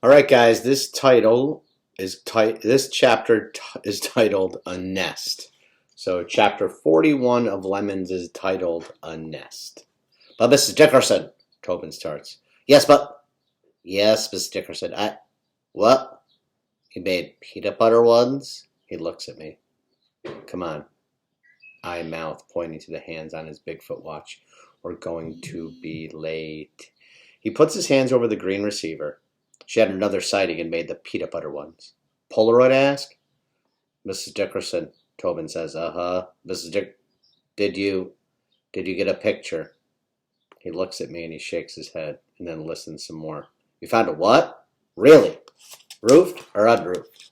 All right, guys. This chapter is titled "A Nest." So, chapter 41 of Lemons is titled "A Nest." But Mrs. Dickerson, Tobin starts. Yes, Mrs. Dickerson. What? You made peanut butter ones? He looks at me. Come on. I mouth, pointing to the hands on his Bigfoot watch. We're going to be late. He puts his hands over the green receiver. She had another sighting and made the peanut butter ones. Polaroid, I ask? Mrs. Dickerson, Tobin says. Uh-huh. Did you get a picture? He looks at me and he shakes his head and then listens some more. You found a what? Really? Roofed or unroofed?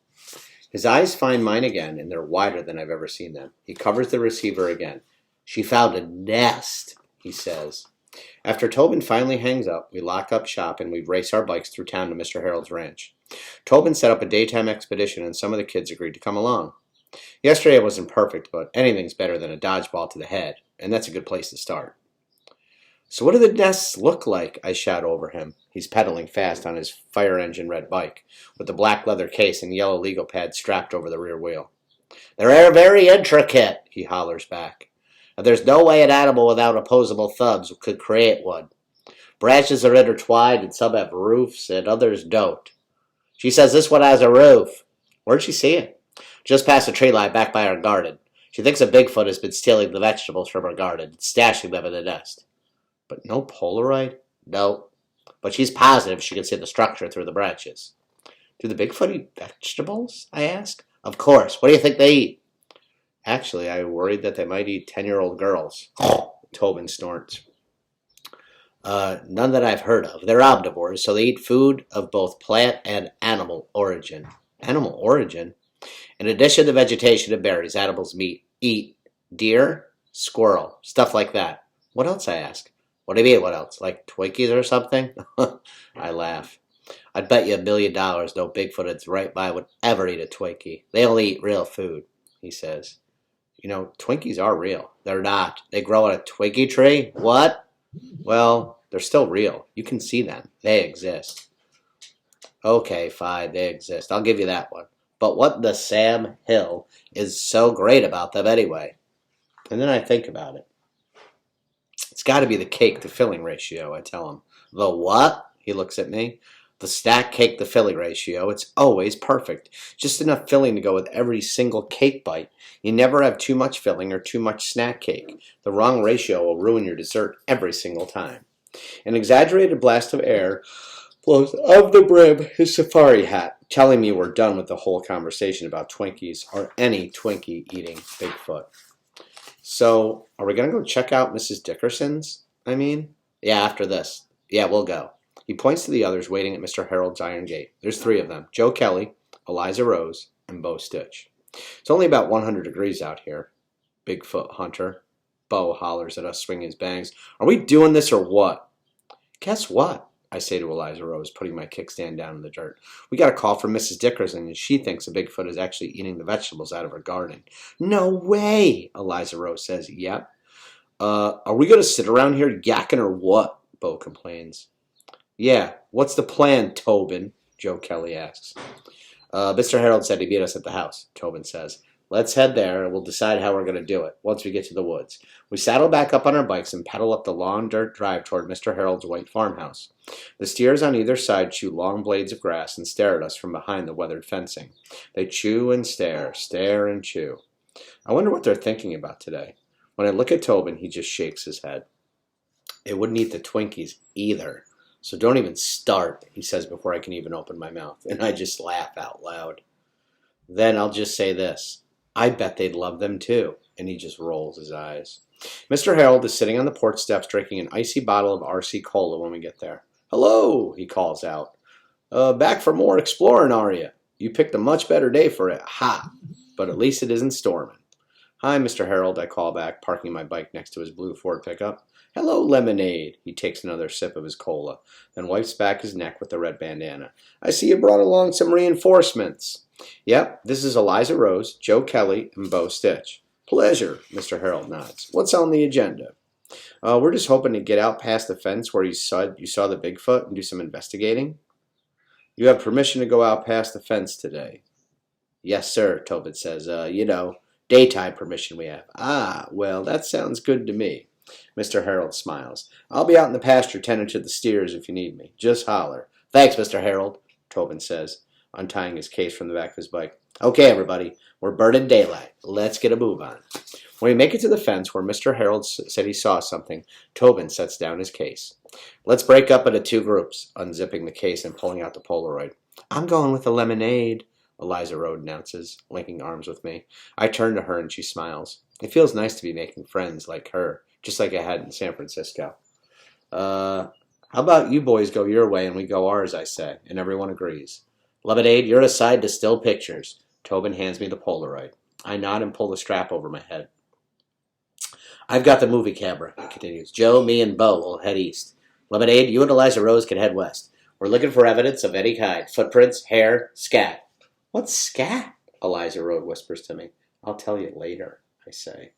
His eyes find mine again, and they're wider than I've ever seen them. He covers the receiver again. She found a nest, he says. After Tobin finally hangs up, we lock up shop and we race our bikes through town to Mr. Harold's ranch. Tobin set up a daytime expedition and some of the kids agreed to come along. Yesterday wasn't perfect, but anything's better than a dodgeball to the head, and that's a good place to start. So what do the nests look like? I shout over him. He's pedaling fast on his fire engine red bike, with the black leather case and yellow legal pad strapped over the rear wheel. They're very intricate, he hollers back. There's no way an animal without opposable thumbs could create one. Branches are intertwined and some have roofs and others don't. She says this one has a roof. Where'd she see it? Just past the tree line back by our garden. She thinks a Bigfoot has been stealing the vegetables from her garden and stashing them in the nest. But no Polaroid? No. But she's positive she can see the structure through the branches. Do the Bigfoot eat vegetables? I ask. Of course. What do you think they eat? Actually, I worried that they might eat 10-year-old girls. Tobin snorts. None that I've heard of. They're omnivores, so they eat food of both plant and animal origin. Animal origin? In addition to vegetation and berries, animals eat deer, squirrel, stuff like that. What else, I ask? What do you mean, what else? Like Twinkies or something? I laugh. I'd bet you $1 million no Bigfoot that's right by would ever eat a Twinkie. They only eat real food, he says. You know, Twinkies are real. They're not. They grow on a Twinkie tree? What? Well, they're still real. You can see them. They exist. Okay, fine, they exist. I'll give you that one. But what the Sam Hill is so great about them anyway? And then I think about it. It's got to be the cake to filling ratio, I tell him. The what? He looks at me. The stack cake to filling ratio. It's always perfect. Just enough filling to go with every single cake bite. You never have too much filling or too much snack cake. The wrong ratio will ruin your dessert every single time. An exaggerated blast of air blows off the brim his safari hat, telling me we're done with the whole conversation about Twinkies or any Twinkie-eating Bigfoot. So, are we going to go check out Mrs. Dickerson's? Yeah, after this. Yeah, we'll go. He points to the others waiting at Mr. Harold's iron gate. There's 3 of them. Joe Kelly, Eliza Rose, and Bo Stitch. It's only about 100 degrees out here. Bigfoot hunter. Bo hollers at us, swinging his bangs. Are we doing this or what? Guess what? I say to Eliza Rose, putting my kickstand down in the dirt. We got a call from Mrs. Dickerson, and she thinks a Bigfoot is actually eating the vegetables out of her garden. No way, Eliza Rose says. Yep. Are we going to sit around here yakking or what? Bo complains. Yeah, what's the plan, Tobin? Joe Kelly asks. Mr. Harold said he'd meet us at the house, Tobin says. Let's head there and we'll decide how we're going to do it once we get to the woods. We saddle back up on our bikes and pedal up the long dirt drive toward Mr. Harold's white farmhouse. The steers on either side chew long blades of grass and stare at us from behind the weathered fencing. They chew and stare and chew. I wonder what they're thinking about today. When I look at Tobin, he just shakes his head. They wouldn't eat the Twinkies either. So don't even start, he says before I can even open my mouth. And I just laugh out loud. Then I'll just say this. I bet they'd love them too. And he just rolls his eyes. Mr. Harold is sitting on the porch steps drinking an icy bottle of RC Cola when we get there. Hello, he calls out. Back for more exploring, are you? You picked a much better day for it. Ha! But at least it isn't storming. Hi, Mr. Harold, I call back, parking my bike next to his blue Ford pickup. Hello, Lemonade. He takes another sip of his cola, then wipes back his neck with the red bandana. I see you brought along some reinforcements. Yep, this is Eliza Rose, Joe Kelly, and Bo Stitch. Pleasure, Mr. Harold nods. What's on the agenda? We're just hoping to get out past the fence where you saw the Bigfoot and do some investigating. You have permission to go out past the fence today. Yes, sir, Tobin says. Daytime permission we have. Ah, well, that sounds good to me. Mr. Harold smiles. I'll be out in the pasture tending to the steers if you need me. Just holler. Thanks, Mr. Harold, Tobin says, untying his case from the back of his bike. Okay, everybody, we're burning daylight. Let's get a move on. When we make it to the fence where Mr. Harold said he saw something, Tobin sets down his case. Let's break up into two groups, unzipping the case and pulling out the Polaroid. I'm going with the lemonade, Eliza Rode announces, linking arms with me. I turn to her and she smiles. It feels nice to be making friends like her, just like I had in San Francisco. How about you boys go your way and we go ours, I say, and everyone agrees. Lemonade, you're assigned to still pictures. Tobin hands me the Polaroid. I nod and pull the strap over my head. I've got the movie camera, he continues. Joe, me, and Bo will head east. Lemonade, you and Eliza Rose can head west. We're looking for evidence of any kind. Footprints, hair, scat. What's scat? Eliza Rose whispers to me. I'll tell you later, I say.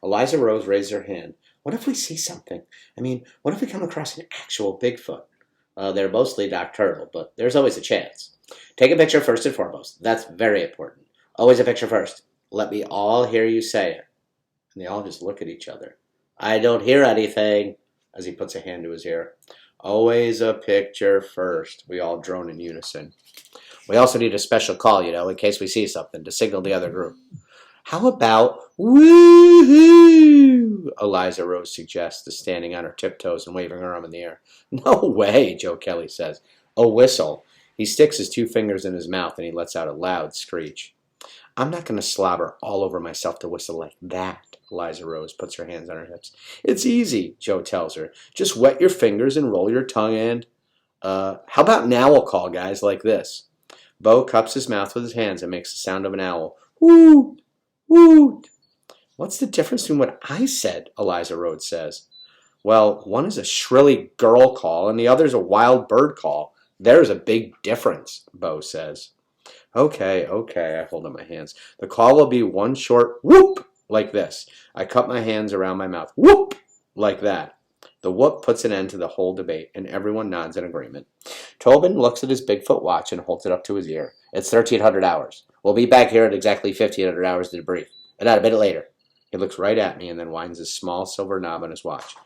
Eliza Rose raises her hand. What if we see something? What if we come across an actual Bigfoot? They're mostly nocturnal, but there's always a chance. Take a picture first and foremost. That's very important. Always a picture first. Let me all hear you say it. And they all just look at each other. I don't hear anything, as he puts a hand to his ear. Always a picture first. We all drone in unison. We also need a special call, in case we see something, to signal the other group. How about woohoo? Eliza Rose suggests, standing on her tiptoes and waving her arm in the air. No way, Joe Kelly says. A whistle. He sticks his two fingers in his mouth and he lets out a loud screech. I'm not going to slobber all over myself to whistle like that, Eliza Rose puts her hands on her hips. It's easy, Joe tells her. Just wet your fingers and roll your tongue and... how about an owl call, guys, like this? Bo cups his mouth with his hands and makes the sound of an owl. Woot! Woot! What's the difference between what I said, Eliza Rose says. Well, one is a shrilly girl call and the other's a wild bird call. There's a big difference, Bo says. Okay, I hold up my hands. The call will be one short whoop, like this. I cup my hands around my mouth. Whoop, like that. The whoop puts an end to the whole debate, and everyone nods in agreement. Tobin looks at his Bigfoot watch and holds it up to his ear. It's 1300 hours. We'll be back here at exactly 1500 hours to debrief. And not a minute later. He looks right at me and then winds his small silver knob on his watch.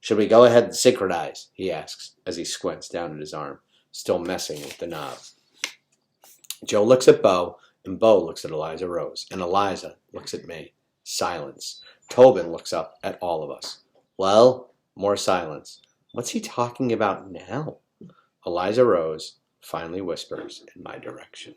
Should we go ahead and synchronize? He asks as he squints down at his arm, still messing with the knob. Joe looks at Bo, and Bo looks at Eliza Rose, and Eliza looks at me. Silence. Tobin looks up at all of us. Well, more silence. What's he talking about now? Eliza Rose finally whispers in my direction.